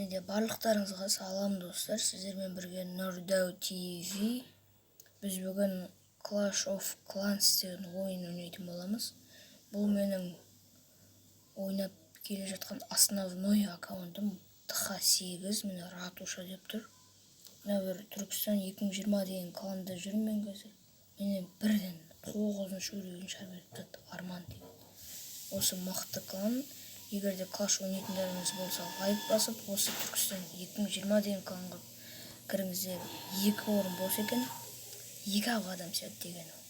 Және де барлықтарыңызға салам достар, сіздермен бірге Нұрдәу ТВ. Біз бүгін Clash of Clans деген ойын ойнайтын боламыз. Бұл менің ойнап келе жатқан основной аккаунтым ТХ8, міне ратуша деп тұр. Мына бір Түркістан 2020 деген кланда жүрмін қазір. Менен бірден 9-шы уровень шарбетті арман деген. Осы мықты клан. Егер де Clash ойнайтындарыңыз болса, лайк басып, осы Түркістан 2020 деген кланға кіріңіздер. 2 орын болса екен, 2 адам сияқты деген ол.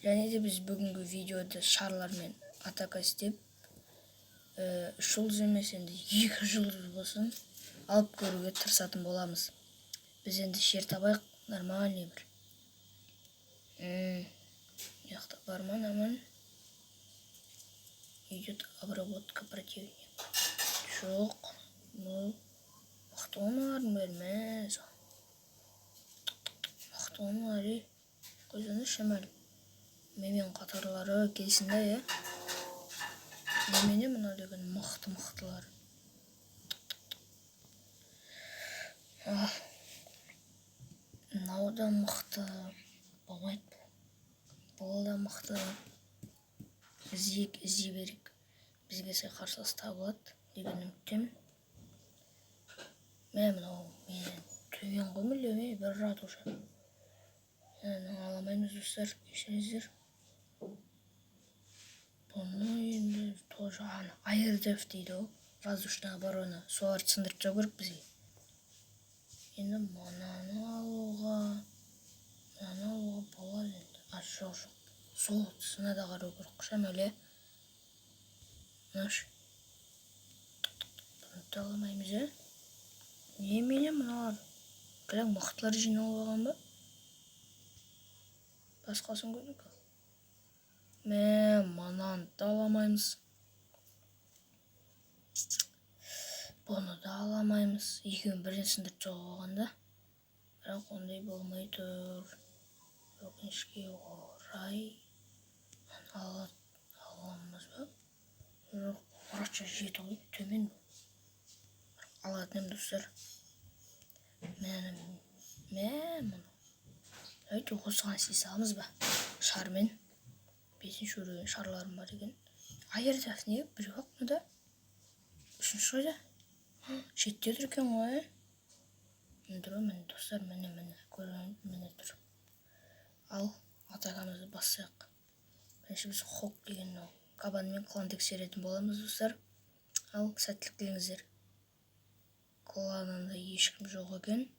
Және де біз бүгінгі видеода шарлармен атака істеп, 3 жұлдыз емес енді 2 жұлдыз болсын, алып көруге тырысатын боламыз. Біз енді шер табайық, нормальный бір. Яқта барман аман. Идет обработка противника. Жоқ, бұл мықты олар бермez. Мықты олар, көзіні шамал. Менен қатарлары келсінде, е. Немене мұна деген мықты-мықтылар. Мынау да мықты. Болмайды. Бұл да мықты. Іздей берек. Бізге сай қарсылас табылады деген үміттемін. Мынау мен төмен қоймылеме бір ратуша. Аламаймыз достар, кешіріңіздер. Бұны енді тоже айырдев дейді ол. Воздушная оборона. Соларды сындырып жау керек бізге. Енді мынаны алуға болады енді. Жоқ. Солтысына да қарау керек. Шамале. Наш. Бұны аламаймыз, е? Немене мұналар? Кәлек мықтылар жинау алған ба? Басқасын көрдік. Мұнаны да аламаймыз. Бұны да аламаймыз. Екеуін бірден сындырып жауып алғанда. Бірақ ондай болмай тұр. Өкінішке орай. Аламыз ба? Жоқ, оратша жеті ғой, төмен бұл. Алатын достар. Мұны. Әйті осыған сейсамыз ба? Шармен. 5-ші уровень шарларым бар екен. Айырдaf не? Бір бақ мұда? 3-ші қойда? Шетте тұр екен ғой. Міне достар, міне. Көрген міне тұр. Ал, атакамызды бассақ. Бірінші біз Хок деген кабанмен клан тексеретін боламыз достар. Ал, сәттілік тілеңіздер. Кланында ешкім жоқ екен.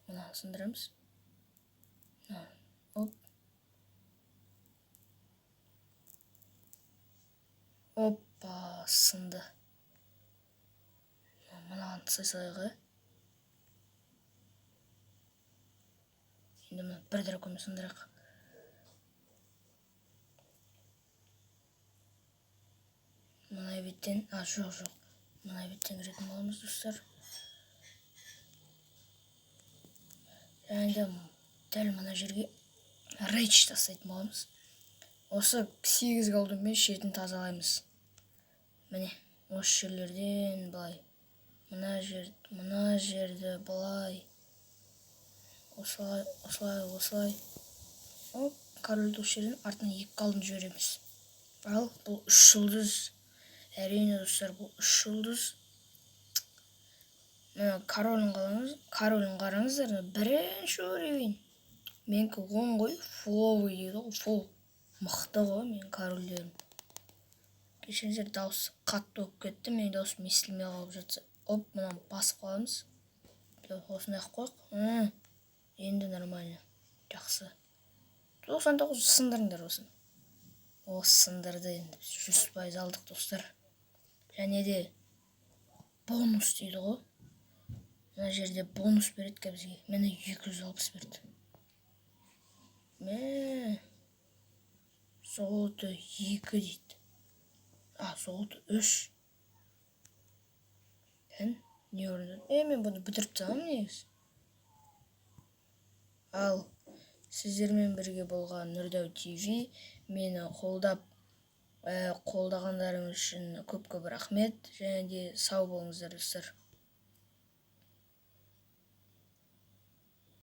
Мұны сындырамыз. Оп. Опа, сынды. Мұнаған тысай-сайғы. Енді мұны бір драконмен сындырақ. Мұнай беттен, жоқ. Мұнай беттен кіретін боламыз достар. Және де дәл мұна жерге рейдж тастайтын боламыз. Осы 8 голдымен шетін тазалаймыз. Міне, осы жерлерден былай. Мұна жерді былай. Осылай. Оп, корольді жерден артынан 2 голдын жібереміз. Ал, бұл 3 жұлдыз. Әрине достар, бұл 3 жұлдыз. Королін қараңыздар, бірінші уровень. Менкі 10 ғой, фуловый дейді ғой, фул. Мықты ғой, мен корольдерім. Кешіңіздер дауысы қатты өп кетті, мен дауысым естілмей қалып жатса. Оп, мұнан басып қаламыз. Осындай қойық. Енді нормально. Жақсы. 99 сындырыңдар осын. О, сындырды енді. 100% алдық достар. Және де бонус дейді ғой. Мына жерде бонус береді бізге. Мені 260 берді. Золоты 2 дейді. Золоты 3. Не орынды? Мен бұны бітіріп тағам негіз. Ал, сіздермен бірге болған Нұрдәу ТВ мені қолдап қолдағандарыңыз үшін көп рахмет, және де сау болыңыздар достар.